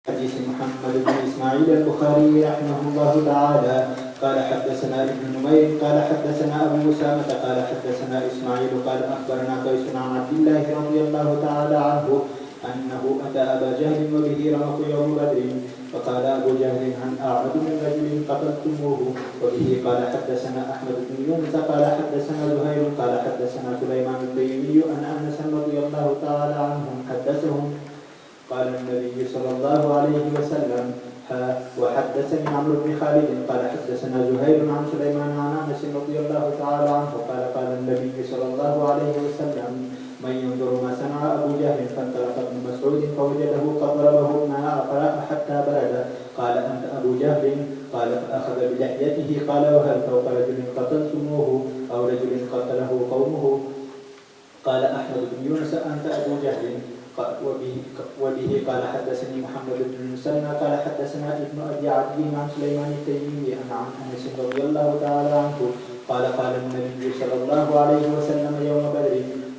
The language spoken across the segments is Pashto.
حديث محمد بن إسماعيل البخاري رحمه الله تعالى قال حدثنا ابن نمير قال حدثنا أبو أسامة قال حدثنا إسماعيل قال أخبرنا قيس عن عبد الله رضي الله تعالى عنه أنه أتى أبا جهل وبه رمق يوم بدر فقال أبو جهل هل أعبد من رجل قتلتموه وبه قال حدثنا أحمد بن يونس قال حدثنا زهير قال حدثنا سليمان التيمي أن أنس رضي الله تعالى عنهم حدثهم قال النبي صلى الله عليه وسلم وحدثني عمرو بن خالد قال حدثنا زهير عن سليمان عن انس رضي الله تعالى عنه قال قال النبي صلى الله عليه وسلم من ينظر ما صنع ابو جهل فانطلق ابن مسعود فوجده قد ضربه ما اقرا حتى برد قال انت ابو جهل قال فاخذ بلحيته قال وهل فوق رجل قتلتموه او رجل قتله قومه قال احمد بن يونس انت ابو جهل وبه قال حدثني محمد بن مسلمة قال حدثنا ابن ابي عدي عن سليمان التيمي عن انس رضي الله تعالى عنه قال قال النبي صلى الله عليه وسلم يوم بدر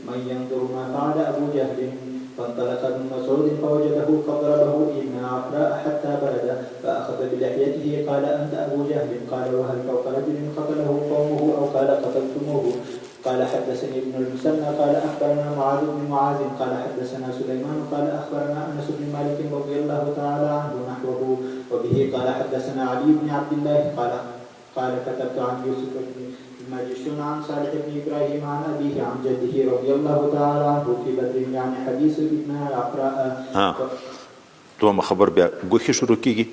من ينظر ما فعل ابو جهل فانطلق ابن مسعود فوجده قد ضربه ابن عفراء حتى برد فاخذ بلحيته قال انت ابو جهل قال وهل فوق رجل قتله قومه او قال قتلتموه قال حدثني ابن المثنى قال اخبرنا معاذ بن معاذ قال حدثنا سليمان قال اخبرنا انس بن مالك رضي الله تعالى عنه نحوه وبه قال حدثنا علي بن عبد الله قال كتبت عن يوسف بن الماجشون عن صالح بن ابراهيم عن ابيه عن جده رضي الله تعالى عنه في بدر يعني حديث ابن عفراء. دوم خبر بیا ګوښې شروع کیږي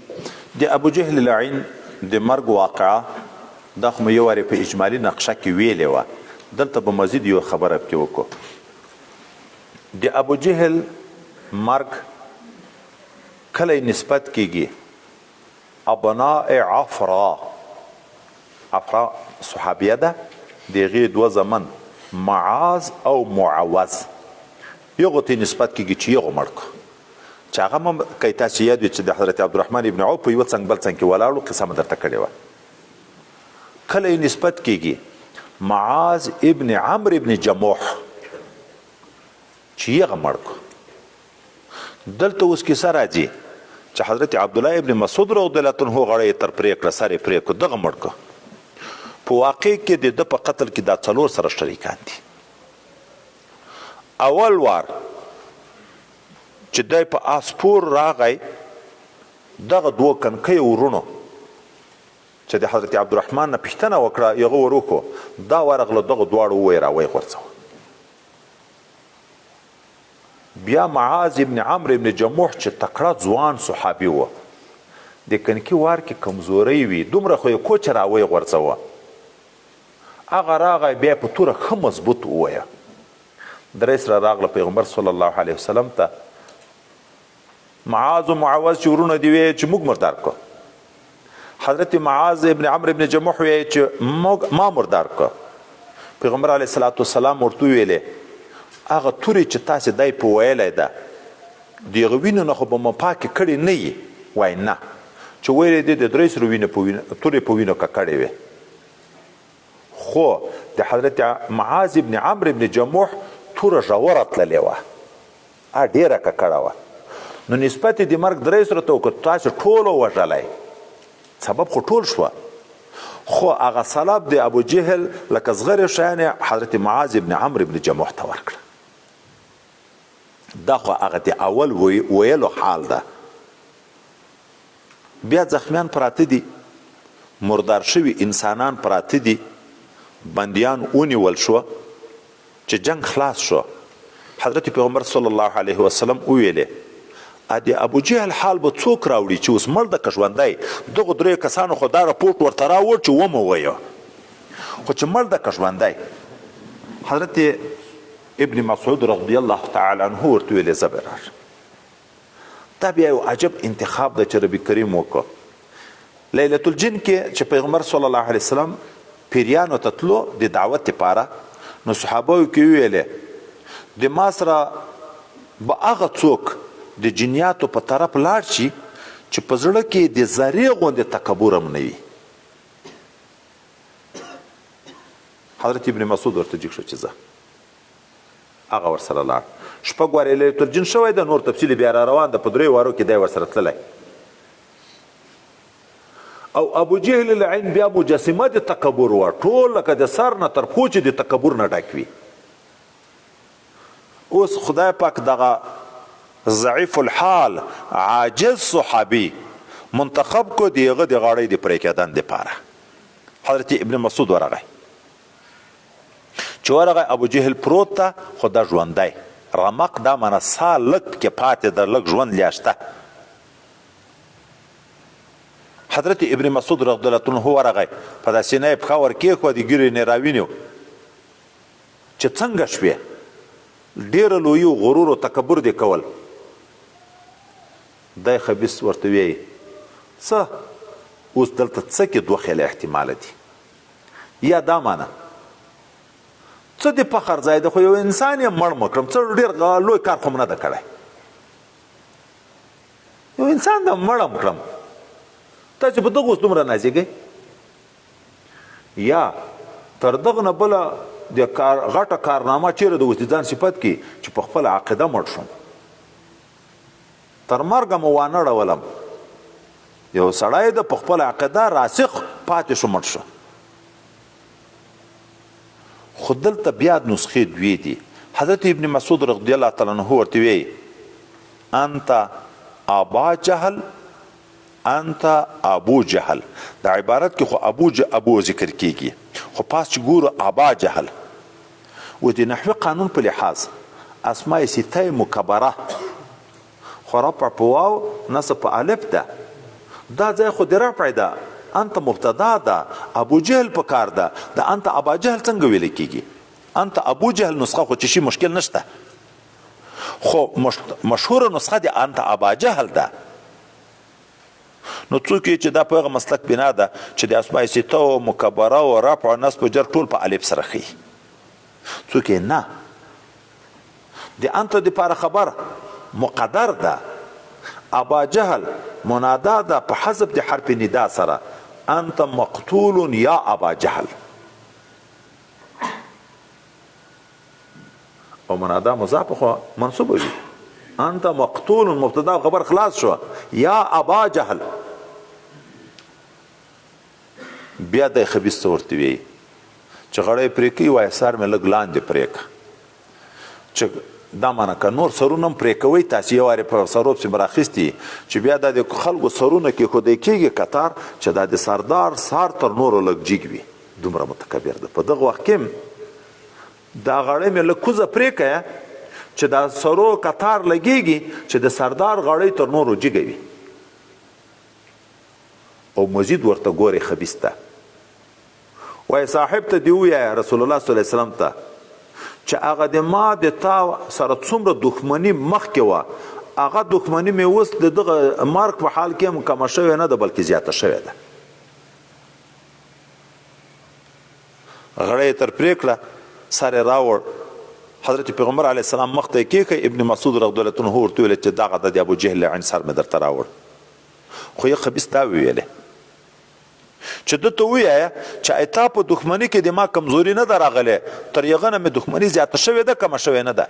د ابو جهل لعین د مرګ واقعه دا خو یو وارې په اجمالي نقشه کې ویلې وه. دلته به مزید یو خبره پکې وکړو. د ابو جهل مرګ کله نسبت کیږي ابناء عفرا صحابیه ده د هغې دوه زمن معاذ او معوذ یغو ته نسبت کیږي چې یغو مړ کړو چې هغه هم که تاسې یاد وي چې د حضرت عبدالرحمن ابن عوف په یوه څنګ بل څنګ کې ولاړو قصه مې درته کړې وه. کله نسبت کیږي معاذ ابن عمرو ابن جموح چې یې مړ کړو. دلته اوس کیسه راځي چې حضرت عبدالله ابن مسعود رضی الله عنه غاړه یې تر پرې کړه سر یې پرې کړو دغه مړ کړو. په واقع کې د ده په قتل کې دا څلور سره شریکان دي. اول وار چې دی په آسپور راغی دغه دوه کنکۍ ورونو چې د حضرت عبدالرحمن نه پوښتنه وکړه هغه ور وکړو دا ورغله دغه دواړو وویې راویې غورځوه. بیا معاذ ابن عمرو ابن جموح چې تکړه ځوان صحابي و د کنکي وار کې کمزورۍ وي دومره خو یې کوچ راویې غورځوه. هغه راغی بیا په توره ښه مضبوط وویه. درې سره راغله پیغمبر صلی الله علیه وسلم ته معاذ و معوذ چې ورونه دي ویې چې موږ مردار کړو. حضرت معاذ ابن عمرو ابن جموح ویې چې ما مردار کړو. پیغمبر علیه الصلاة والسلام ورته ویلې هغه تورې چې تاسې دی په ویلی ده د هغه وینو نه خو به مو پاکې کړې نه یي وایي نه چې ویلې دې د درې سرو تورې په وینو ککړې وې. خو د حضرت معاذ ابن عمرو ابن جموح توره ژوره تللې وه ډېره ککړه وه. نو نسبت یې د مرګ درې سره ته وکړو تاسې ټولو وژلی سبب خو ټول شوه. خو هغه سلب د ابو جهل لکه زغرې شیان حضرت معاذ ابن عمرو ابن جموح ته ورکړه. دا خو هغه د اول ویلو حال ده. بیا زخمیان پراته دي مردار شوي انسانان پراته دي بندیان ونیول شوه چې جنگ خلاص شو. حضرت پیغمبر صلی الله علیه وسلم وویلې د ابو جهل حال به څوک راوړي چې اوس مړ ده که ژوندی. دغو درېو کسانو خو دا رپورټ ورته راوړ چې ومه وویه خو چې مړ ده که ژوندی. حضرت ابن مسعود رضی الله تعالی عنه ورته ویلې زه به راشم. دا بیا یو عجب انتخاب ده چې ربي کریم وکړو. لیلة الجن کې چې پیغمبر صلی الله علیه وسلم پیریانو ته تلو د دعوت دپاره نو صحابهو کې ویلې د ما سره به هغه څوک د جنیاتو په طرف لاړ شي چې په زړه کې د ذرې غوندې تکبر هم نه وي. حضرت ابن مسعود ورته جګ شو چې زه هغه ورسره لاړ. شپږ وارې لیلة الجن شوی ده، نور تفصیل بیا را روان ده، په 3 وارو کې دی ورسره تللی. او ابو جهل لعین بیا مجسمه د تکبر وه، ټول لکه د سر نه تر پښو چې د تکبر نه ډک وي. اوس خدای پاک دغه ضعیف الحال عاجز صحابي منتخب کو د هغه د غاړې د پرې کېدن دپاره. حضرت ابن مسعود ورغی، چې ورغی ابو جهل پروت ته، خو دا ژوندی رمق، دا منه سا لږ کې پاتې ده، لږ ژوند لا شته. حضرت ابن مسعود رضی الله عنه ورغی، په دا سینه یې پښه ورکېښوه، د ږیرې نه راوینیو چې څنګه شوې، ډېره لویي غرور او تکبر دې کول. دی خبیث ورته ویې څه اوس دلته څه کې 2 خیله احتماله دي، یا دا معنه څه د فخر ځای ده، خو یو انسان یې مړ مه کړم، څه ډېر لوی کار خو م نه ده کړی، یو انسان د مړم کړم، تا چې په دغه اوس دومره نازېږئ. یا تر دغه نه بله د غټه کارنامه چیرې د اوس د ځان صفت کې چې په خپله عقیده مړ شوم، تر مرګه مو وانه ړولم، یو سړی د په خپله عقیده راسخ پاتې شو، مړ شو. خو دلته بیا نسخې دوې دي. حضرت ابن مسعود رضی الله تعالی عنه ورته وایي انت ابا جهل، انت ابو جهل. دا عبارت کې خو ابو ذکر کیږي، خو پاس چې ګورو ابا جهل. و د نحوي قانون په لحاظ اسماء سته مکبره خو رفع په واو نصب په الف ده، دا ځای خو د رفع ده، انت مبتدا ده، ابو جهل په کار ده، د انت ابا جهل څنګه ویل کیږي؟ انت ابو جهل نسخه خو چې شي مشکل نشته، خو مشهور نسخه د انت ابا جهل ده. نو څوک چې دا په هغه مسلک بنا ده چې د اسماء سته او مکبره او رفع او نصب او جر ټول په الف سره ښیي، څوک نه د انت دپاره خبر مقدر ده، ابا جهل منادا ده په حذف د حرف ندا سره، انت مقتول یا ابا جهل، او منادا مضاف خو منصوب وي، انت مقتول مبتدا خبر خلاص شو، یا ابا جهل. بیا د خبيث ورته وی چې غړې پرې کوي، وای سر مې لګ لاندې پرې کا، چې دا معنی که نور سرونه پرې کوي، تاسو یې واره په سروب سي براخستي چې بیا د خلکو سرونه کې خو د کېږي قطار چې دا د سردار سار تر نور لګ جیګ وي، دومره متکبر ده. په دغه وخت کې دا غړې مې لګ کوزه پرې کا چې دا سرو قطار لګيږي چې د سردار غړې تر نور جیګوي. او مزید ورته ګوري خبيث ته وای صاحب ته دی ویا رسول الله صلی الله علیه وسلم ته چې هغه د ما د تا سره څومره دښمنی مخکې وه، هغه دښمنی مې اوس د دغه مرګ په حال کې هم کمه شوې نه ده بلکې زیاته شوې ده. غړی یې تر پرې کړه، سر یې راوړ، حضرت پیغمبر علیه السلام مخ ته یې کېښی. ابن مسعود رضی الله عنه ورته ویل چې دغه د ابو جهل عین سر مې درته راوړ. خو یې خبیث دا ویلې چې دته ووایه چې تا په دښمني کې د ما کمزوري نه ده راغلې، تر هغه نه مې دښمني زیاته شوې ده، کمه شوې نه ده.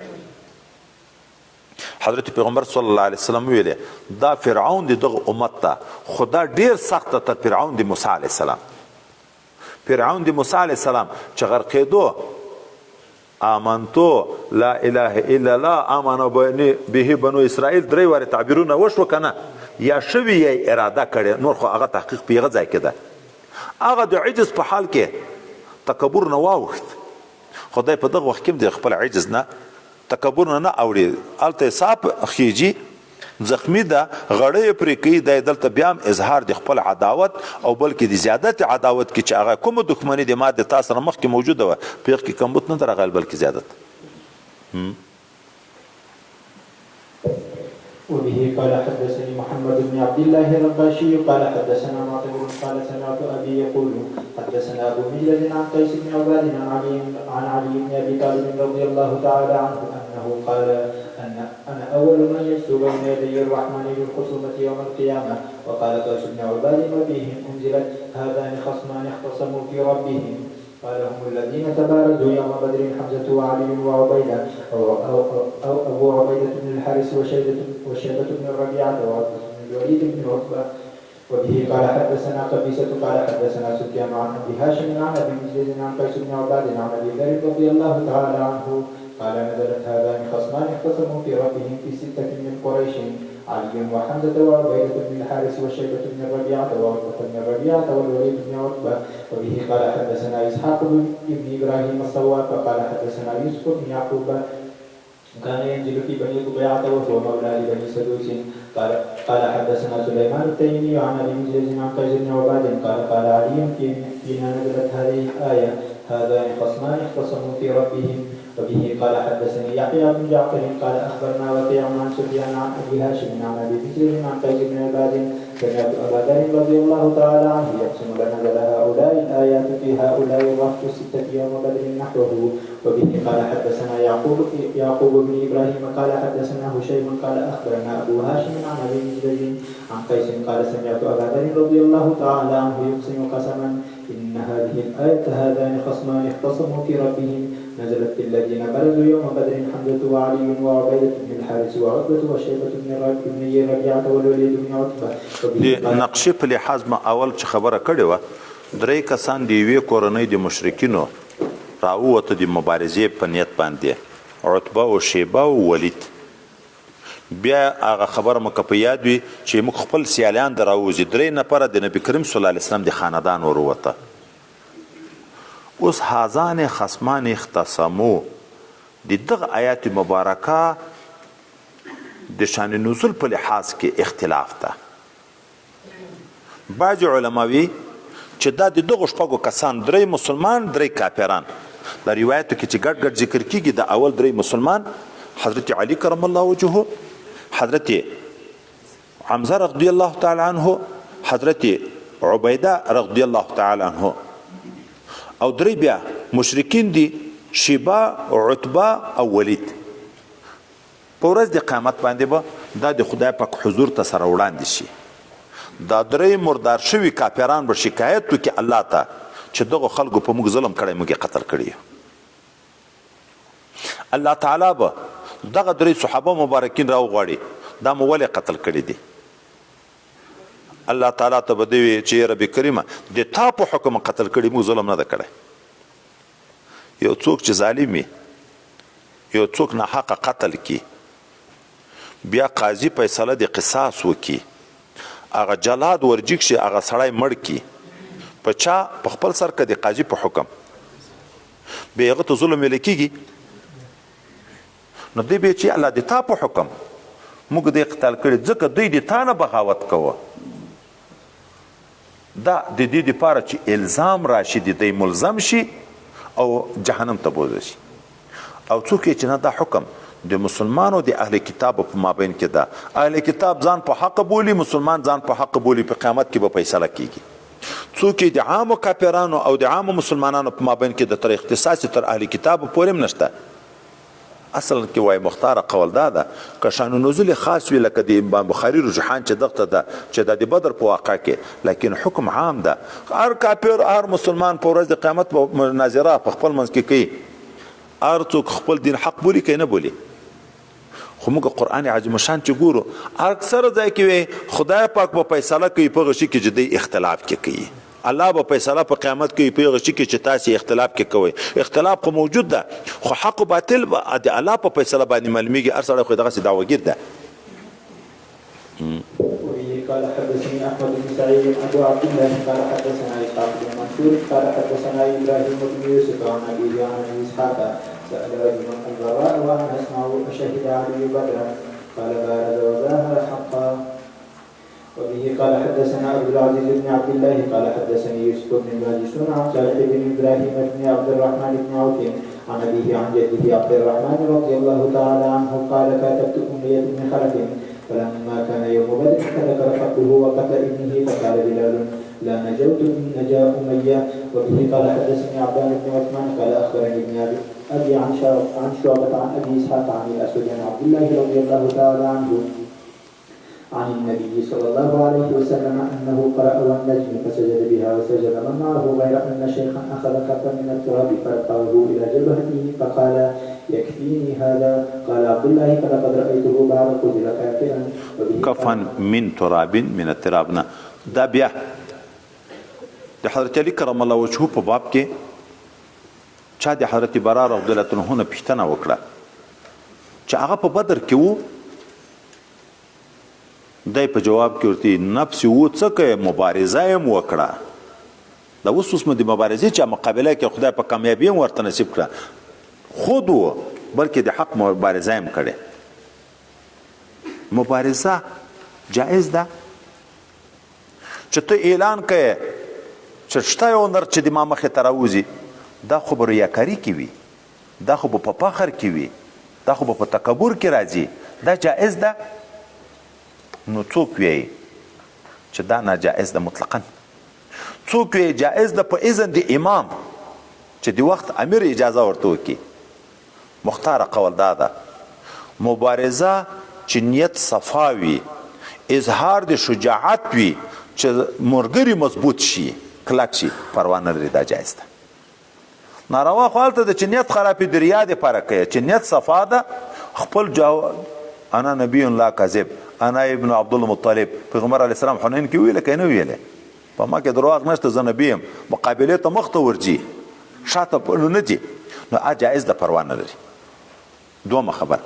حضرت پیغمبر صلی الله علیه وسلم ویلې دا فرعون د دغه امت ته، خو دا ډېر سخت تر فرعون د موسی علیه السلام. فرعون د موسی علیه السلام چې غرقېدو، آمنتو لا اله الا الله آمن به بنو اسرائیل 3 واره تعبیرونه وشو کنه، یا شوی یې اراده کړې، نور خو هغه تحقیق په هغه ځای کې ده. هغه د عجز په حال کې تکبر نه واوښت، خدای په دغه وخت کې د خپل عجز نه تکبر نه اوړي، هلته حساب خیجي زخمی ده، غړی یې پرې کوي، دی دلته بیا هم اظهار د خپل عداوت او بلکې د زیادت عداوت کې چې هغه کومه دښمني د ما د تا سره مخکې موجوده وه په هغې کې کمبود نه ده راغلی بلکې زیادت. وبه قال حدثني محمد بن عبد الله الرقاشي قال حدثنا معتمر قال سمعت ابي يقول حدثنا ابو مجلد عن قيس بن عباد عن علي بن ابي طالب رضي الله تعالى عنه انه قال انا اول من يجلس بين يدي الرحمن بالخصومه يوم القيامه. وقال قيس بن عباد وفيهم انزلت هذان خصمان اختصموا في ربهم قال هم الذين تبارزوا يوم بدر حمزة وعلي وعبيدة أو أبو عبيدة بن الحارث وشيبة بن الربيعة وعتبة بن الوليد بن عتبة. وبه قال حدثنا قبيصة قال حدثنا سفيان عن أبي هاشم عن أبي مجلس عن قيس بن عباد عن أبي ذر رضي الله تعالى عنه قال نزلت هذان خصمان اختصموا في ربهم في 6 من قريش علي وحمزة وعبيدة بن الحارث وشيبة بن الربيعة وعتبة بن الربيعة والوليد بن عتبة. وبه قال حدثنا إسحاق بن إبراهيم الصواب قال حدثنا يوسف بن يعقوب كان ينزل في بني قبيعة وهو مولى لبني سدوس قال حدثنا سليمان التيمي عن ابي مجلس عن قيس بن عباد قال علي فينا نزلت هذه الآية هذان خصمان اختصموا في ربهم. وبه قال حدثني يحيى بن جعفر قال أخبرنا وكيع عن سفيان عن أبي هاشم عن أبي مجلس عن قيس بن عباد سمعت أبا ذر رضي الله تعالى عنه يقسم لنزل هؤلاء الآيات في هؤلاء الرهط 6 يوم بدر نحوه. وبه قال حدثنا يعقوب بن إبراهيم قال حدثنا هشيم قال أخبرنا أبو هاشم عن أبي مجلس عن قيس قال سمعت أبا ذر رضي الله تعالى عنه يقسم قسما إن هذه الآية هذان خصمان اختصموا في ربهم نزلت في الذين برزوا يوم بدر حمزة وعلي وعبيدة بن الحارث وعتبة وشيبة بن ربيعة والوليد بن عتبة. د نقشې په لحاظ ما اول چې خبره کړې وه 3 کسان د یوې کورنۍ د مشرکینو راووته د مبارزې په نیت باندې عتبه او شیبه او ولید. بیا هغه خبره مو که په یاد وي چې موږ خپل سیالیان د راووځي 3 نفره د نبي کریم صلی الله علیه وسلم د خاندان ورووته. اوس هازان خصمان اختصمو د دغه آیات مبارکه د شان نزول په لحاظ کې اختلاف ده. بعض علماوی چې دا د دغه شپږو کسان 3 مسلمان 3 کافران د روایتو کې چې ګډ ذکر کیږي د اول 3 مسلمان حضرت علی کرم الله وجهه حضرت حمزه رضی الله تعالی عنه حضرت عبیده رضی الله تعالی عنه او 3 بیا مشرکین دي شیبه عتبه او ولید. په ورځ د قیامت باندې به دا د خدای پاک حضور ته سره وړاندې شي. دا 3 مردار شوي کافران به شکایت وکړي الله ته چې دغه خلکو په موږ ظلم کړی موږ قتل کړي. الله تعالی به دغه 3 صحابه مبارکین راوغواړي دا مو ولې قتل کړي دي. الله تعالی ته به دی چې رب کریمه د تا په حکم قتل کړي موږ ظلم نه ده کړی. یو څوک چې ظالم وي یو څوک ناحقه قتل کی بیا قاضي فیصله د قصاص وکي هغه جلاد ورجیک شي هغه سړی مړ کی په چا په خپل سر کې د قاضي په حکم به هغه ته ظلم ویل کیږي نو دی به چې الله د تا په حکم موږ دې قتل کړي ځکه دوی د تا نه بغاوت کوه. دا د دې لپاره چې الزام راشي د دې ملزم شي او جهنم ته بوځي شي. او څوک چې نه دا حکم د مسلمانو د اهل کتاب په مابین کې ده اهل کتاب ځان په حق بولی مسلمان ځان په حق بولی په قیامت کې به فیصله کیږي. څوک د عامو کافرانو او د عامو مسلمانانو په مابین کې د تر اختصاص تر اهل کتاب پورې نشته. اصل کې وای مختار قول دا ده که شان نزول خاص وی لکه د امام بخاری رجحان چې دغه ده چې د بدر په واقع کې لیکن حکم عام ده هر کافر هر مسلمان په ورځ د قیامت مناظره په خپل منځ کې کوي هر څوک خپل دین حق بولی کوي نه بولی. خو موږ قرآن عظیم شان چې ګورو اکثر ځای کې خدای پاک به فیصله کوي په غشي کې جدي اختلاف کې کوي الله به فیصله په قیامت کې په غشي کې چې تاسو اختلاف کې کوي اختلاف خو موجود ده خو حق او باطل د الله په فیصله باندې معلومیږي هر سره خو دغه دعوګیر ده. قال حدثني احمد بن سعيد ابو عبد الله قال حدثنا اسحاق بن منصور قال حدثنا ابراهيم بن يوسف عن ابي عن اسحاق سأل رجل البراء وأنا أسمع أشهد علي بدرا قال بارز وظاهر حقا. وبه قال حدثنا عبد العزيز بن عبد الله قال حدثني يوسف بن الماجشون عن صالح بن إبراهيم بن عبد الرحمن بن عوف عن أبيه عن جده عبد الرحمن رضي الله تعالى عنه قال كاتبت أمية بن خلف فلما كان يوم بدر فذكر حقه وقتل ابنه فقال بلال لا نجوت من نجا أمية. وبه قال حدثني عبدان بن عثمان قال أخبرني ابن أبي عن شعبة عن أبي إسحاق عن الأسود عن عبد الله رضي الله تعالى عنه عن النبي صلى الله عليه وسلم أنه قرأ والنجم فسجد بها وسجد من معه غير أن شيخا أخذ كفا من التراب فألقاه إلى جبهته فقال يكفيني هذا. قال عبد الله فلقد رأيته بعد قتل كافرا. كفا من تراب من التراب نه دا بیا د حضرت علی کرم الله وجهه په باب کې چا د حضرت برار رضی الله عنه نه پوښتنه وکړه چې هغه په بدر کې وو. دای په جواب کې ورته نفس وو څه کې مبارزه یې وکړه. دا اوس د مبارزې چې مقابله کې خدای په کامیابی ورته نصیب کړه خود وو بلکې د حق مبارزه هم کړي. مبارزه جائز ده چې ته اعلان کړې چې شته یو نر چې د ما مخې ته راوځي دا خو به ریاکاري کې وي دا خو به په فخر کې وي دا خو به په تکبر کې راځي دا جائز ده. نو څوک وایي چې دا ناجائز ده مطلقا څوک وایي جائز ده په اذن د امام چې د وخت امیر اجازه ورته وکړي. مختار قول دا ده مبارزه چې نیت صفا وي اظهار د شجاعت وي چې مرګري مضبوط شي کلک شي پروا نه لري دا جایز ده. ناروا خو هلته د چې نیت خرابې د ریا دپاره کوي چې نیت صفا ده خپل انا نبی لا کذب انا ابن عبدالمطلب پیغمبر علیه السلام حنین کې ویله که نه ویله په ما کې دروغ نشته زه نبی یم مقابلې ته مخ ته ورځي شاته نه ځي نو جایز ده پروا نه لري. دومه خبر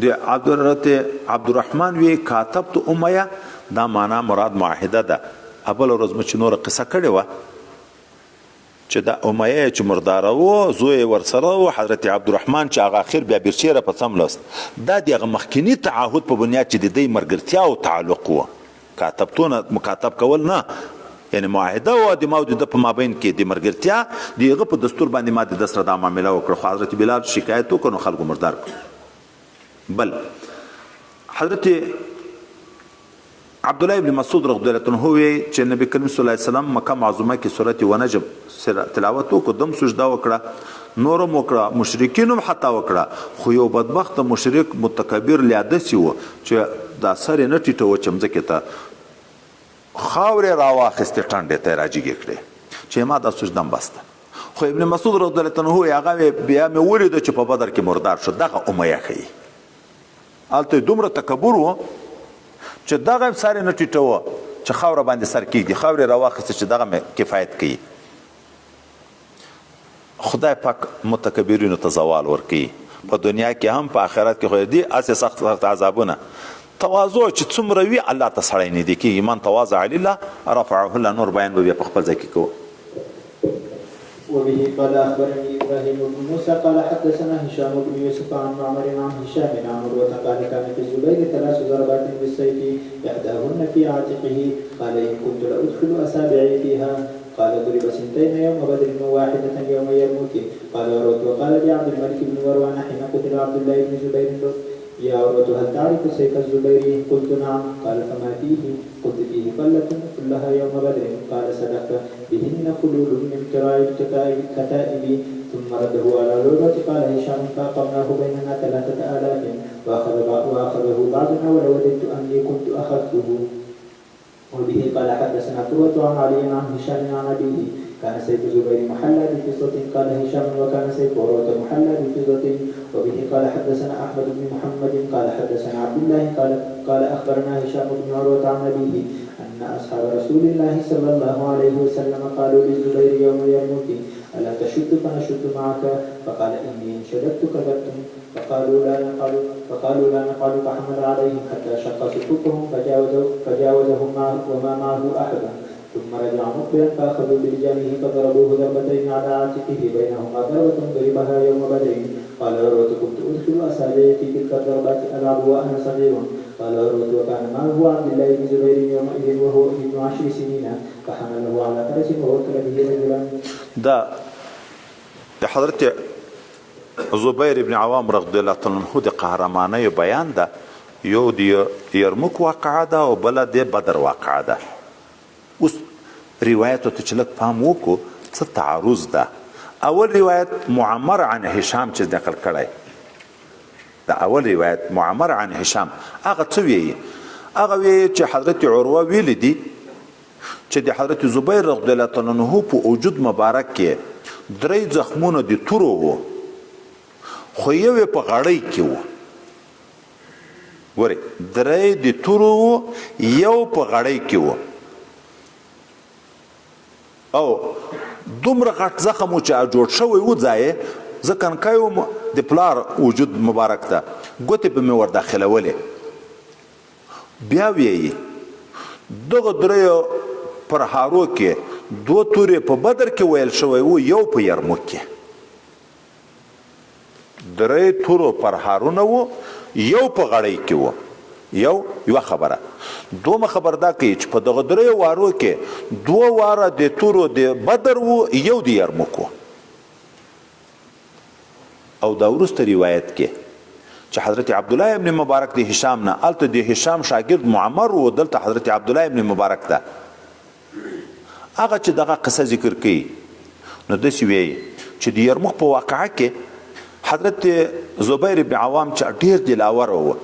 د حضرت عبدالرحمن وی کاتبت امیه دا معنا مراد معاهده ده. اول ورځ مې چې نوره قصه کړې وه چې دا امیه چې مرداره و زوی ورسره و حضرت عبدالرحمن چې هغه اخر بیا بیرچیره په څملاست دا د هغه مخکیني تعهد په بنیاد چې د دې ملګرتیا او تعلق و کاتبتونه مکاتب کول نه یعنی معاهده و د ما او د په مابین کې د ملګرتیا د هغه په دستور باندې ما د ده سره دا معامله وکړه خو حضرت بلال شکایت وکړ نو خلکو مردار کړو. بل حضرت عبدالله ابن مسعود رضی الله عنه وی چې نبی کریم صلی الله علیه وسلم مکه معظمه کې سورۃ ونجم تلاوت وکړه دم سجده وکړه نورم وکړه مشرکین هم حتی وکړه خو یو بدبخت مشرک متکبر لیادسی و چې دا سر نه ټیټو چې مځکه ته خاورې راواخستې ټنډې ته راجګې کړې چې ما دا سجده هم بسته. خو ابن مسعود رضی الله عنه هغه بیا مې ولیده چې په بدر کې مردار شو دغه امیه ښیي هلته دومره تکبر و چې دغه سر نه ټیټوه چې خاوره باندې سر کېږدي خاورې راواخسته چې دغه مې کفایت کوي. خدای پاک متکبرینو ته زوال ورکوي په دنیا کې هم په آخرت کې خو دي هسې سخت سخت عذابونه. تواضع چې څومره وي الله ته سړی نږدې کېږي من تواضع لله رفعه الله نور بیان به بیا په خپل ځای کې کوو. وبه قال أخبرني إبراهيم بن موسى قال حدثنا هشام بن يوسف عن معمر عن هشام عن عروة قال كان في الزبير 3 ضربات بالسيف إحداهن في عاتقه قال إن كنت لأدخل أصابعي فيها قال ضرب 2 يوم بدر وواحدة يوم يرموك. قال عروة وقال لعبد الملك بن مروان حين قتل عبد الله بن زبير يا عروة هل تعرف سيف الزبير؟ قلت نعم. قال فما فيه؟ قلت فيه فلة كلها يوم بدر. قال صدقت بهن خلول من كراع الكتائب ثم رده على عروة. قال هشام فأقمناه بيننا 3000 وأخذه بعضنا ولو وددت أني كنت أخذته. وبه قال حدثنا قوة عن علي عن هشام عن أبيه كان سيف الزبير محلى بفضة. قال هشام وكان سيف عروة محلى بفضة. وبه قال حدثنا أحمد بن محمد قال حدثنا عبد الله قال أخبرنا هشام بن عروة عن أبيه أن أصحاب رسول الله صلى الله عليه وسلم قالوا للزبير يوم يرموك ألا تشد فنشد معك؟ فقال إني إن شددت كذبتم. فقالوا لا نقال فحمل عليهم حتى شق صفوفهم فجاوزهم وما معه أحد. ثم رجع مقبلا فأخذوا بلجامه فضربوه ضربتين على عاتقه بينهما ضربة ضربها يوم بدر. قال عروة كنت أدخل أصابعي في تلك الضربات ألعب وأنا صغير. قال عروة وكان معه عبد الله بن زبير يومئذ وهو ابن 10 سنين فحمله على فرس ووكل به رجلا. دا حضرت زبیر ابن عوام رضی الله عنه د قهرمانۍ بیان ده یو د یرموک واقعه ده او بله د بدر واقعه ده. اوس روایتو ته چې لږ پام وکړو څه تعارض ده. اول روایت معمر عن هشام چې نقل کړی د اول روایت معمر عن هشام هغه څه ویي؟ هغه ویي چې حضرت عروه ویلی دي چې د حضرت زبیر رضی الله تعالی عنه په وجود مبارک کې 3 زخمونه د تورو وو، خو یو په غړۍ کې وو. ګورئ 3 د تورو وو، یو په غړۍ کې وو، او دومره غټ زخم و چې جوړ شوی و ځای زه کنکای وم د پلار وجود مبارک ته ګوتې به مې ور داخلولې. بیا ویې دغه 3 پرهارو کې 2 تورې په بدر کې ویل شوی و، یو په یرموک کې. 3 تورو پرهارونه و، یو په غړۍ کې و. یو خبره. دومره خبر دا کوي چې په دغه 3 وارو کې 2 واره د تورو د بدر و، یو د یرموک و. او دا وروسته روایت کې چې حضرت عبدالله ابن مبارک د هشام نه الته د هشام شاګرد معمر و، دلته حضرت عبدالله ابن مبارک ته هغه چې دغه قصه ذکر کوي نو داسې وایي چې د یرموک په واقعه کې حضرت زبیر بن عوام چې ډېر دلاور و،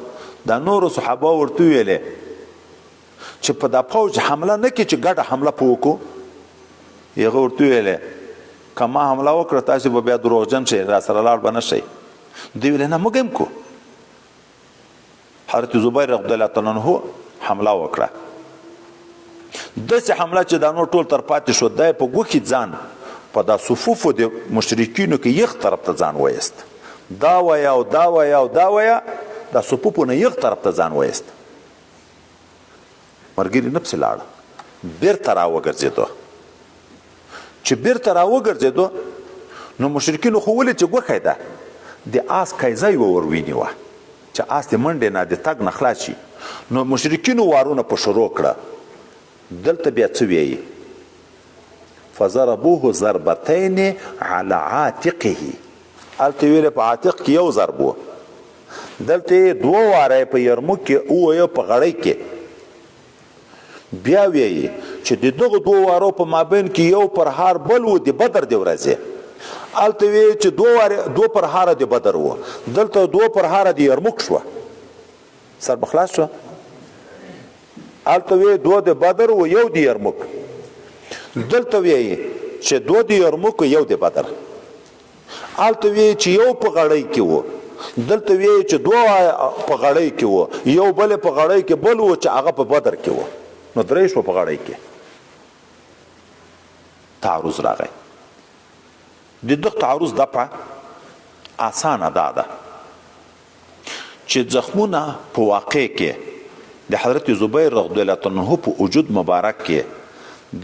دا نورو صحابه ورته ویلې چې په دا فوج حمله نه کې چې ګډه حمله په وکړو. هغه ورته ویلې که ما حمله وکړه تاسې به بیا دروغجن شئ، را سره لاړ به نه شئ. دوی ویلې نه موږ هم کو. حضرت زبیر رضی الله تعالی عنه حمله وکړه. داسې حمله چې دا نور ټول تر پاتې شو، دی په ګوښې ځان په دا صفوفو د مشرکینو کې یخ طرف ته ځان وایست. دا وایه او دا وایه او دا وایه، دا صفوفو نه یخ طرف ته ځان وایست. ملګري نه پسې لاړه، بیرته راوګرځېدو. چې بیرته راوګرځېدو نو مشرکینو خو ولې چې ګوښی ده د آس کایزه یې ور ونیوه چې آس د منډې نه د تګ نه خلاص شي. نو مشرکینو وارونه په شروع کړه. دلته بیا څه ویي؟ فضربوه ضربتین علی عاتقه. هلته ویلې په عاتق کې یو ضرب و، دلته یې 2 واره په یرموک کې وویه په غړۍ کې. بیا ویي چې د دغه 2 وارو په مابین کې یو پرهار بل و د بدر د ورځې. هلته ویي چې 2 پرهاره د بدر و، دلته 2 پرهاره د یرموک شوه. سر به خلاص شو. هلته ویي 2 د بدر و، یو د یرموک. دلته ویي چې 2 د یرموک و، یو د بدر. هلته ویي چې یو په غړۍ کې و، دلته ویي چې 2 په غړۍ کې و، یو بل په غړۍ کې بل و چې هغه په بدر کې و. نو 3 شو په غړۍ کې. تعرض راغی. د دغه تعرض دفعه اسانه ده چې زخمونه په واقع کې د حضرت زبیر رضی الله عنه په وجود مبارک کې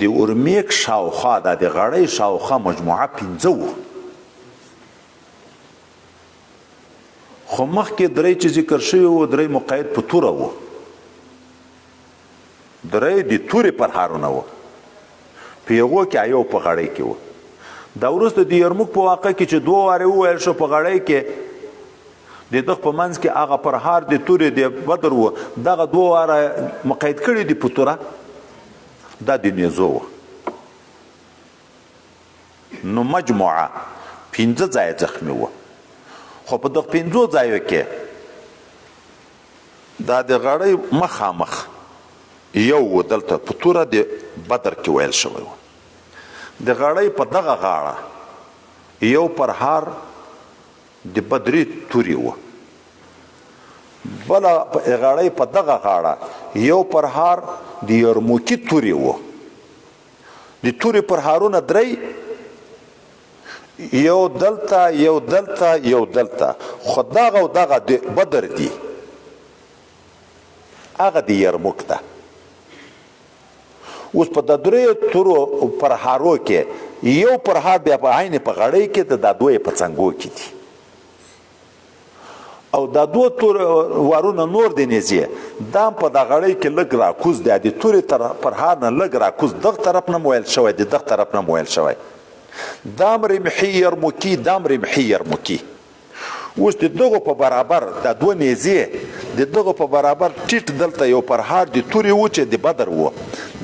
د اورمیک شاوخوا د غړۍ شاوخوا مجموعه 15 و. خو مخکې 3 چې ذکر شوي و 3 مقید په توره و، 3 د تورې پرهارونه و، په یوه کې یو په غړۍ کې و. دا وروسته د یرموک په واقع کې چې 2 وارې وویل شو په غړۍ کې، د دغه په منځ کې هغه پرهار د تورې د بدر و، دغه 2 واره مقید کړي دي په توره، دا د نیزو و. نو مجموعه 15 ځایه زخمي و. خو په دغه 15 ځایو کې دا د غړۍ مخامخ یو و، دلته په توره د بدر کې ویل شوی و. د غړۍ په دغه غاړه یو پرهار د بدري توري و، بله غړۍ په دغه غاړه یو پرهار د یرموکي توري و. د توري پرهارونه 3، یو دلته یو دلته یو دلته، خو دغه او دغه د بدر دي، هغه د یرموک ده. اوس په د 3 تورو پرهارو کې یو پرهار بیا په عین په غړۍ کې د 2 په څنګو کې دي، او دا 2 تور وارونه نور د نیزې دا په د غړۍ کې لږ راکوز دی، د تورې پرهار نه لږ راکوز دغه طرف نه مویل شوی دی، دغه طرف نه مویل شوی. دام رمحي یرموکي، دام رمحي یرموکي. اوس د دغه په برابر د 2 نیزې د دغه په برابر ټیټ دلته یو پرهار د تورې و چې د بدر و،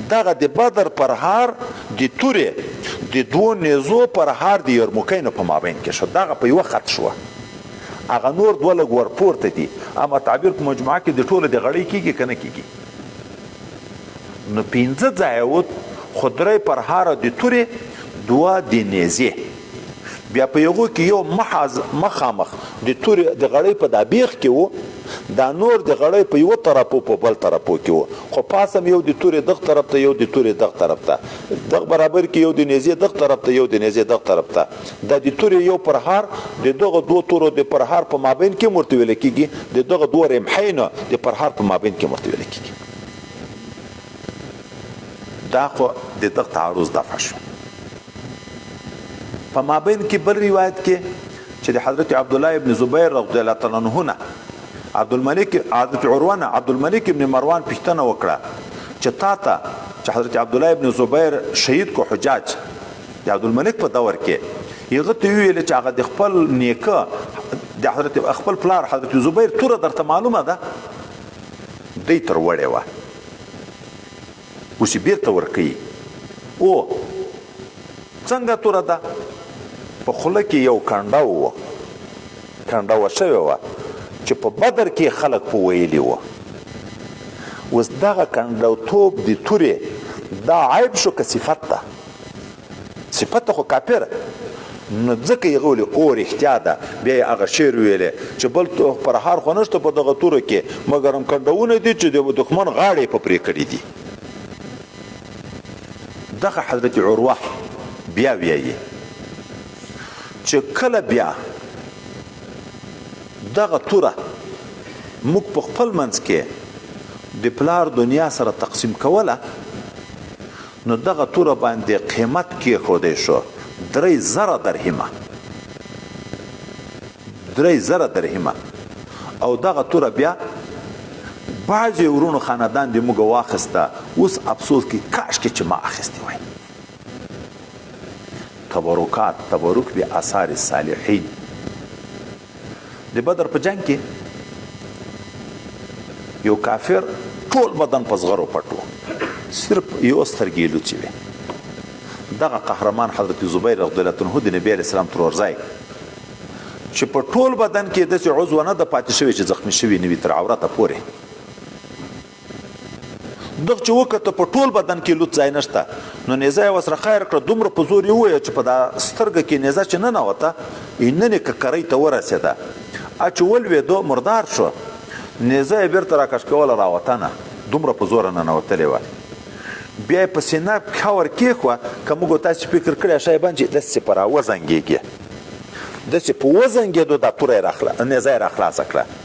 دغه د بدر پرهار د تورې د 2 نیزو پرهار د یرموکینو په مابین کې شو، دغه په یوه خط شوه. هغه نور دوه لږ ورپورته دي اما تعبیر په مجموعه کې د ټوله د غړۍ کېږي که نه کېږي نو 15 ځایه و خو 3 پرهاره د تورې 2 د نیزې بیا په یغو کې یو مخامخ د تورې د غړۍ په دا بیخ کې و دا نور د غړۍ په یو طرفو په بل طرفو کې و خو پاسم یو د تورې دغ طرف ته یو د تورې دغ طرف ته دغ برابر کې یو د نیزې دغ طرف ته یو د نیزې دغ طرف ته دا د تورې یو پرهار د دغه 2 تورو د پرهار په مابین کې مرته ویل کېږي د دغه 2 رمحین د پرهار په مابین کې مرته ویل کېږي دا خو د دغ تعارض دفع شو په مابین کې بل روایت کې چې د حضرت عبدالله ابن زبیر رضی الله تعالی عنه نه حضرت عروه نه عبدالملک ابن مروان پوښتنه وکړه چې تا ته چې حضرت عبدالله ابن زبیر شهید کو حجاج د عبدالملک په دور کې هغه ته ویل چې هغه د خپل نیکه د حضرت خپل پلار حضرت زبیر توره درته معلومه ده دی تر وړې وه اوس یې بیرته ورکوي او څنګه توره ده په خوله کې یو کنډه شوې وه چې په بدر کې خلک په ویلي وه اوس دغه کنډوتوب د تورې دا عیب شو که صفت ده صفت خو کافره نو ځکه یې غولي او رښتیا ده بیا یې هغه شعر ویلی چې بل پرهار خو نشته په دغه تورو کې مګر هم کنډونه دي چې د دښمن غاړې په پرې کړي دي دغه حضرت عروه بیا ویایي چې کله بیا دغه توره موږ په خپل منځ کې د پلار دنیا سره تقسیم کوله نو دغه توره باندې قیمت کېښودی شو 3000 درهمه 3000 درهمه او دغه توره بیا بعضې ورونو خاندان د موږ واخیسته اوس افسوس کې کاشکې چې ما اخیستې وای تبرک به آثار صالحین د بدر په جنگ کې یو کافر ټول بدن په زغرو پټو صرف یو سترګې لوڅې وې دغه قهرمان حضرت زبیر رضی الله عنه د نبی علیه السلام ترورځی چې په ټول بدن کې داسې عضو نه د پاتې شوی چې زخمي شوي نه وي تر عورته پورې دغه چې وکړه په ټول بدن کې لوڅ ځای نشته نو نیزه یې ورسره خیر کړه دومره په زور یې وویل چې په دا سترګه کې نیزه چې ننوته نن یې ککرۍ ته ورسېده چې ولوېدو مردار شو نیزه یې بیرته راکش کوله راوتنه دومره په زوره ننوتلې وه بیا یې په سینه پښه ورکېښوه که موږ تاسې فکر کړی شایبان چې داسې په راوزنګېږي داسې په وزنګېدو دا توره نیزه یې راخلاصه کړه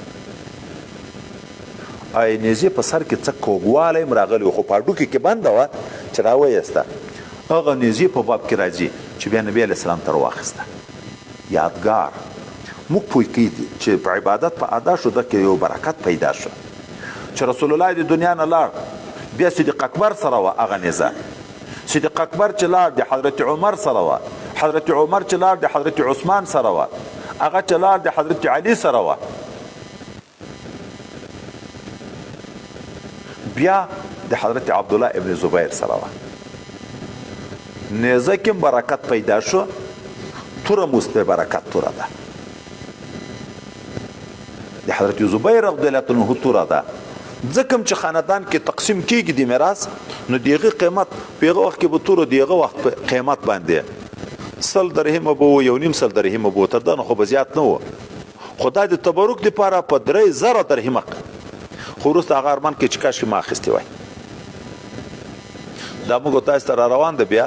ای نیزې په سر کې څه کوږوالی هم راغلی و خو په هډوکي کې بنده وه چې راویسته هغه نیزې په باب کې راځي چې بیا نبي علیه السلام ته راواخیسته یادګار موږ پوه کېږي چې په عبادت په ادا شو دغه یو برکت پیدا شو چې رسول الله د دنیا نه لاړ بیا صدیق اکبر سره وه هغه نیزه صدیق اکبر چې لاړ د حضرت عمر سره وه حضرت عمر چې لاړ د حضرت عثمان سره وه هغه چې لاړ د حضرت علي سره وه بیا د حضرت عبدالله ابن زبیر سره وه نیزه کې برکت پیدا شو توره موس د برکت توره ده د حضرت زبیر رضی الله عنه توره ده ځکه چې خاندان کې تقسیم کېږي د میراث نو د هغې قیمت په هغه وخت کې به توره د هغه وخت په قیمت باندې 100 درهمه به و 1.5 درهمه به و تر دغه خو به زیات نه و خو دا د تبرک دپاره په 3000 درهمه خو وروسته هغه ارمان کې چې کاشکې ما اخیستې وای دا موږ تاسو ته را روان ده بیا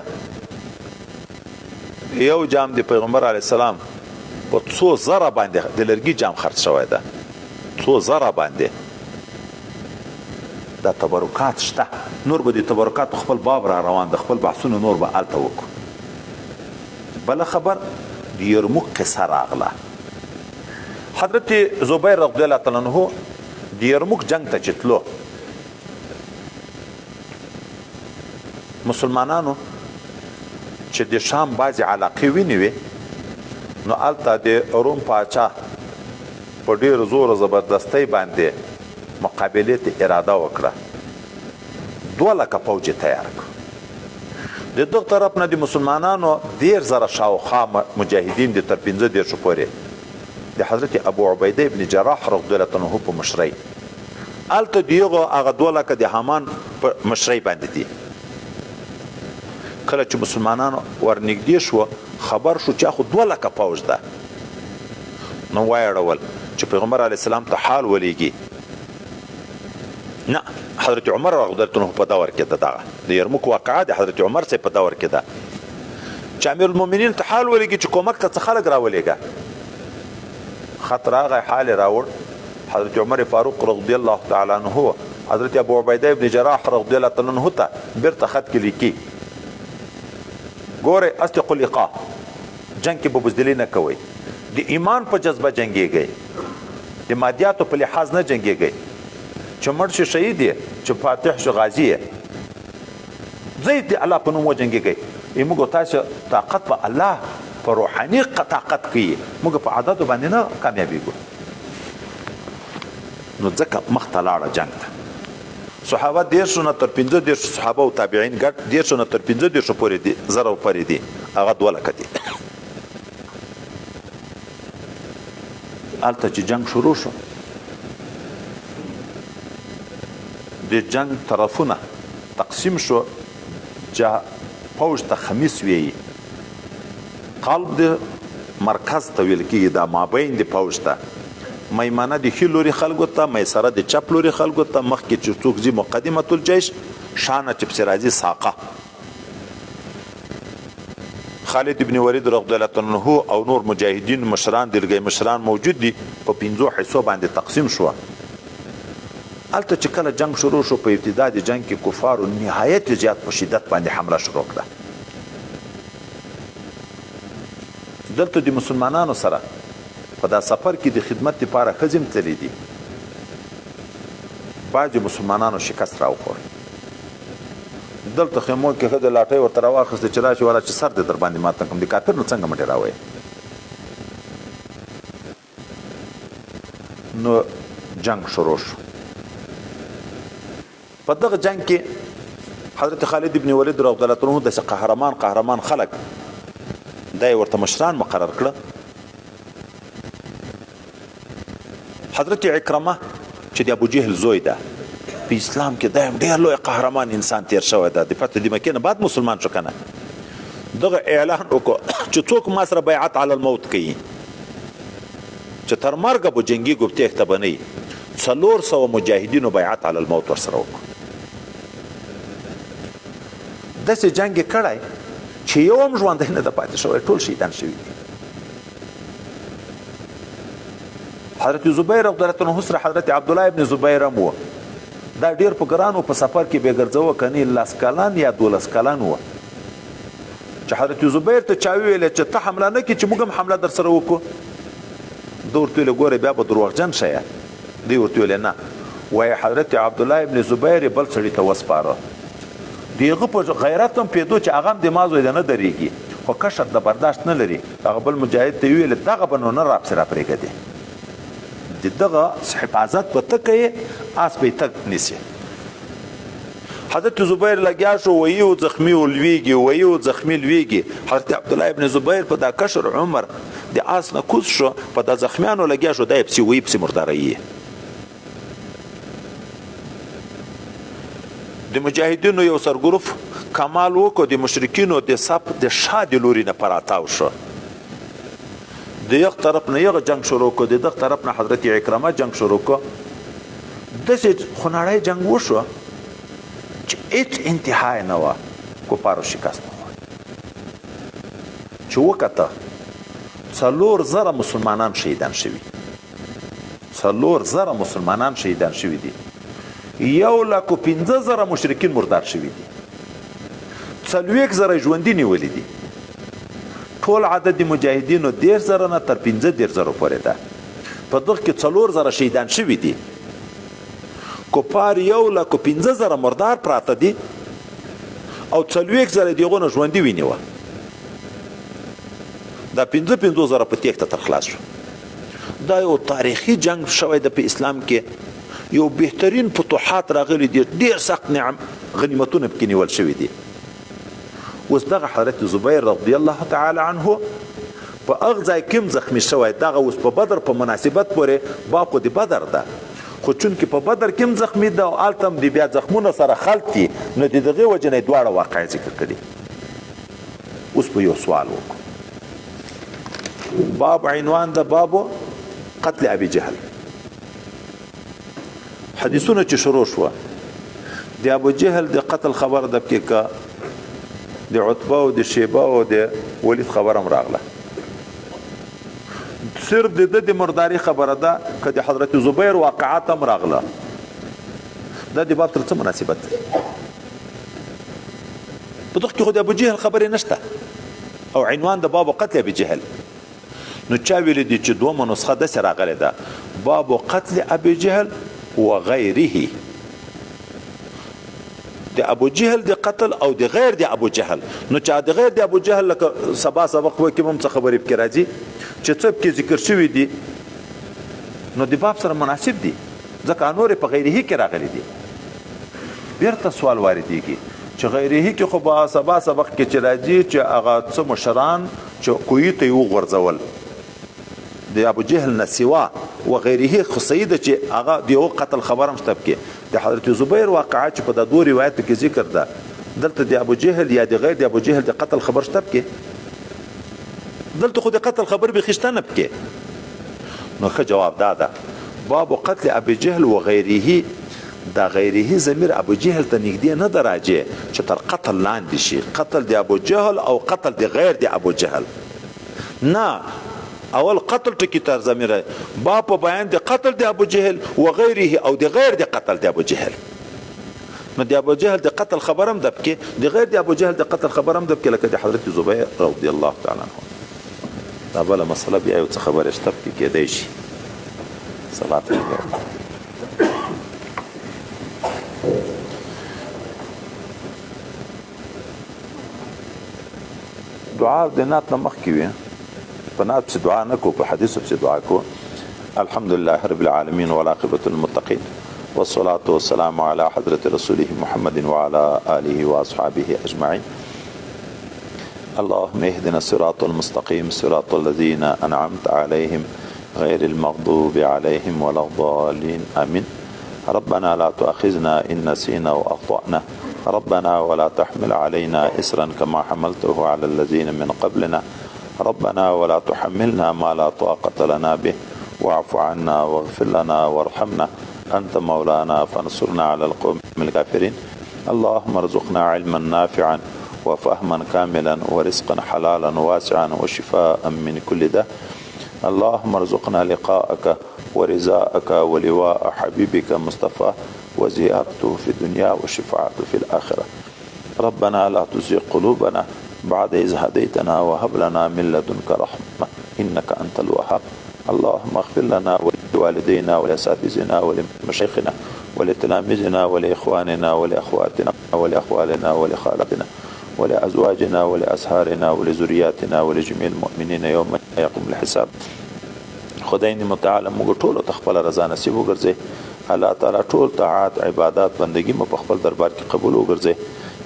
یو جام د پیغمبر علیه السلام په 2,000 باندې د لرګي جام خرڅ شوی ده 2,000 باندې دا تبرکات شته نور به د تبرکات خپل باب را روان د خپل بحثونه نور به هلته وکړو بل خبر د یرموک قصه راغله حضرت زبیر رضی الله تعالی عنه د یرموک جنگ ته چې تلو مسلمانانو چې د شام بعضې علاقې ونیوې نو هلته د روم پاچا په ډېر زور و زبردستۍ باندې مقابلې ته اراده وکړه 2,00,000 پوځ یې تیار کړ د دغه طرف نه د مسلمانانو 10,000 شاوخوا مجاهدین دي تر 15 پورې د حضرت ابو عبیده ابن جراح رضی الله عنه په مشرۍ هلته دیغه هغه 2 لکه د حامان په مشرۍ باندې دي. کله چې مسلمانانو ورنږدې شو خبر شو چې خو 2 لکه پوځ ده، نو وایړول چې پیغمبر علیه السلام ته حال ولیږي. نه، حضرت عمر رضی الله عنه په دور کې ده، د یرموک واقعه د حضرت عمر سره په دور کې ده چې امیر المؤمنین ته حال ولیږي چې کومک ته خلک راولېږه. خطر هغه حال راوړ حضرت عمر فاروق رضی الله تعالی عنہ حضرت ابو عبیده ابن جراح رضی الله تعالی عنہ ته بیرته خط کې لیکي، ګوره اصدقوا اللقاء، جنگ کې به بزدلي نه کوئ، د ایمان په جذبه جنګېږئ، د مادیاتو په لحاظ نه جنګېږئ، چې مړ شي شهید یې، چې فاتح شي غازي یې، ځئ د الله په نوم وجنګېږئ. موږ تاسو طاقت په الله په روحاني طاقت کوي، موږ په عادتو باندې نه کامیابېږو. نو ځکه مخته لاړه جنگ ته. صحابه 10 نه تر 15 صحابه او تابعین ګډ 10 نه تر 15 پورې دي، زره پورې دي، هغه 2 لکه دي. هلته چې جنگ شروع شو، د جنگ طرفونه تقسیم شو. پوځ ته خمیس ویي، قلب د مرکز ته ویل کېږي، دا مابین د پوځ ته، میمنه د ښي لوري خلکو ته، میسره د چپ لوري خلکو ته، مخکې چې څوک ځي مقدمة الجیش، شانه چې پسې راځي ساقه. خالد ابن ولید رضی الله عنه او نور مجاهدین مشران دلګي مشران موجود دي، په 5 حصو باندې تقسیم شو. هلته چې کله جنگ شروع شو، په ابتدا د جنگ کې کفارو نهایت زیات په شدت باندې حمله شروع کړه. دلته د مسلمانانو سره په دا سفر کې د خدمت لپاره ښځې تللي دي. بعضې مسلمانانو شکست راوخوړ. دلته خیمو کې ښځه لاټۍ ورته راواخیستې چې راشي ولا چې سر دې در باندې ماته کړم، د کافر نو څنګه مټې راوایې. نو جنگ شروع شو. په دغه جنگ کې حضرت خالد ابن ولید رضی الله عنه داسې قهرمان خلک دا یې ورته مشران مقرر کړه. حضرت عکرمه چې د ابو جهل زوی ده، په اسلام کې دا هم ډېر لوی قهرمان انسان تیر شوی ده، د فتح د مکې نه بعد مسلمان شو کنه. دغه اعلان وکړو چې څوک ما سره بیعت علی الموت کوي، چې تر مرګه به جنګېږو، تېښته به نه وي. 400 مجاهدینو بیعت علی الموت ورسره وکړو. داسې جنګ یې کړی چې یو هم ژوندی نه ده پاتې شوی، ټول شهیدان شوي دي. حضرت زبیر رضی الله عنه سره حضرت عبدالله ابن زبیر هم و. دا ډېر په ګرانو په سفر کې بې ګرځوه کنې 10 کلن یا 12 کلن و، چې حضرت زبیر ته چا وویل چې ته حمله نه کړې چې موږ هم حمله در سره وکړو. ده ورته ویل ګوره بیا به دروغجن شی. دی ورته ویل نه، وایي حضرت عبدالله ابن زبیر بل سړي ته وسپاره. د هغه په غیرت هم پوهېدو چې هغه هم د ما زوی ده نه درېږي، خو کشر د برداشت نه لري. هغه بل مجاهد ته ویل دغه به نو نه راپسې راپرېږدې، د دغه حفاظت به ته کوې، آس به یې ته نیسې. حضرت زبیر لګیا شو، ویي و زخمي و لویږي، ویي و زخمي لویږي. حضرت عبدالله ابن زبیر په دا کشر عمر د آس نه کوز شو، په دا زخمیانو لګیا شو، دا یې پسې ویي پسې مرداروي. د مجاهدینو یو سرګروپ کمال وکړو، د مشرکینو د صف د شا د لوري نه پراتاو شو. د یغ طرف نه یغ جنگ شروع کړو، د دغ طرف نه حضرت عکرمه جنگ شروع کړو. داسې خونړی جنگ وشو چې هېڅ انتها یې نه وه، کفارو شکست وخوړ. چې وکته 4,000 مسلمانان شهیدان شوي، 4,000 مسلمانان شهیدان شوي دي، 1,15,000 مشرکین مردار شوي دي، 40,000 ژوندي نیولي دي. ټول عدد مجاهدینو 10,000 نه تر 15,000 پورې ده. په دغه کې 4,000 شهیدان شوي دي، کفار 1,15,000 مردار پراته دي او 40,000 د هغو نه ژوندي ونیوه. دا 15,000 په تېښته تر خلاص شو. دا یو تاریخي جنگ شوی ده په اسلام کې، یو بهترین فتوحات راغلي دي، ډېر سخت غنیمتونه پکې نیول شوي دي. اوس دغه حضرت زبیر رضی الله تعالی عنه په هغه ځای کې هم زخمی شوی دغه اوس په بدر په مناسبت پورې باب خو د بدر ده خو چونکې په بدر کې هم زخمی ده او هلته هم د بیا زخمونه سره خلط دي نو د دغې وجې نه یې دواړه واقعه ذکر کړي. اوس په یو سوال وکړو. باب عنوان د بابو قتل ابي جهل. حدیثونه چې شروع شوه د ابو جهل د قتل خبر د کې کا د عتبه او د شیبه او د ولید خبر هم راغله. صرف د مرداري خبره ده که د حضرت زبیر واقعات هم راغله. دا د باب تر څه مناسبت دی؟ په دغه کې خو د ابو جهل خبرې نشته او عنوان د باب قتل ابي جهل. نو چا ویلي دي چې دومره نسخه داسې راغلې ده باب قتل ابي جهل وغيره، د ابو جهل د قتل او د غیر د ابو جهل. نو چې د غیر د ابو جهل لکه سبا سبق وکي هم څه خبرې پکې راځي چې څه پکې ذکر شوي دي نو د باب سره مناسب دي ځکه نور په غیره کې راغلي دي. بیرته سوال واردېږي چې غیره کې خو به سبا سبق کې چې راځي چې هغه څه مشران چې کوی ته یې وغورځول د ابو جهل نه سوا وغیره خو صحیح ده چې هغه د یو قتل خبر هم شته پکې. د حضرت زبیر واقعه چې په د دوه روایتو کې ذکر ده دلته د ابو جهل یا د غیر د ابو جهل د قتل خبر شته پکې، دلته خو د قتل خبر به خشته نه پکې. نو ښه جواب دا ده باب قتل ابي جهل وغيره. دا غیره ضمیر ابو جهل ته نږدې نه ده راجع چې تر قتل لاندې شي قتل د ابو جهل او قتل د غیر د ابو جهل نه. اول قتل ټکی تر ضمیر باب په بیان د قتل د ابو جهل وغيره او د غیر د قتل د ابو جهل. نو د ابو جهل د قتل خبرم د پکې د غیر د ابو جهل د قتل خبرم د پکې لکه د حضرت زبیر رضی الله تعالی عنه. دا بل مسله بیا یو څه خبره شته پکې کېدای شي. صلات دعا د نات نه مخکې وي په نات پسې دعا نه کو په حدیثو پسې دعا کو. الحمدلله رب العالمین والعاقبة للمتقین والصلاة والسلام على حضرة رسوله محمد وعلى آله وأصحابه أجمعين. اللهم اهدنا الصراط المستقيم صراط الذين أنعمت عليهم غير المغضوب عليهم ولا الضالين آمين. ربنا لا تؤاخذنا إن نسينا وأخطأنا ربنا ولا تحمل علينا إسرا كما حملته على الذين من قبلنا ربنا ولا تحملنا ما لا طاقة لنا به واعف عنا واغفر لنا وارحمنا أنت مولانا فانصرنا على القوم الكافرين. اللهم ارزقنا علما نافعا وفهما كاملا ورزقا حلالا واسعا وشفاء من كل داء. اللهم ارزقنا لقاءك ورزاءك ولواء حبيبك مصطفى وزيارته في الدنيا وشفاعته في الآخرة. ربنا لا تزغ قلوبنا بعد إذ هديتنا وهب لنا من لدنك رحمة إنك أنت الوهاب. اللهم اغفر لنا ولوالدينا ولأساتذتنا ولمشايخنا ولتلاميذنا ولإخواننا ولأخواتنا ولأخوالنا ولخالاتنا ولأزواجنا ولأسهارنا ولذرياتنا ولجميع المؤمنين يوم يقوم الحساب. خدای دې متعال موږ ټول ته خپل رضا نصیب وګرځي. الله تعالی ټول طاعات عبادت بندگی مو په خپل دربار کې قبول وګرځي.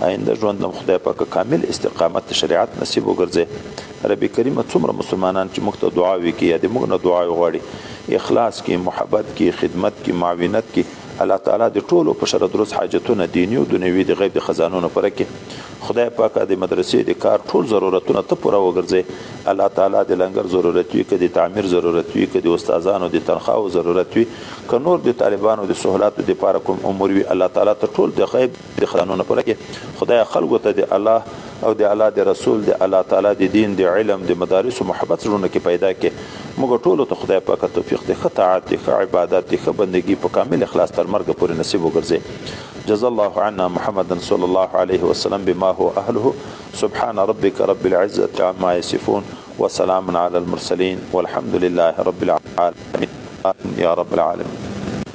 آینده ژوند د خدای پاک کامل استقامت شریعت نصیب وګرځي. رب کریم څومره مسلمانان چې موږ ته دعا وکړي یا دې موږ نه دعا وغواړي اخلاص کې محبت کې خدمت کې معاونت کې الله تعالی د ټولو په شر درست حاجتونه دینی او دنیوي د غیب د خزانونو پر کې خدای پاک د مدرسې د کار ټول ضرورتونه ته پوره وګرځي. الله تعالی د لنګر ضرورت وي کدي تعمیر ضرورت وي کدي استادانو د تنخواو ضرورت وي ک نور د طالبانو د سہولات د پاره کوم امور وي الله تعالی ته ټول د غیب د خزانونو پر کې خدای خلکو ته د الله او د الله د رسول د الله تعالی د دین د علم د مدارس او محبت زړونه کې پیدا کې موږ ټول ته خدای پاک توفیق د خطاعت د عبادت د بندگی په کامل اخلاص تر مرګ پورې نصیب وګرځي. جزا الله عنا محمدا صلى الله عليه وسلم بما هو أهله. سبحان ربك رب العزة عما يصفون وسلام على المرسلين والحمد لله رب العالمين يا رب العالمين.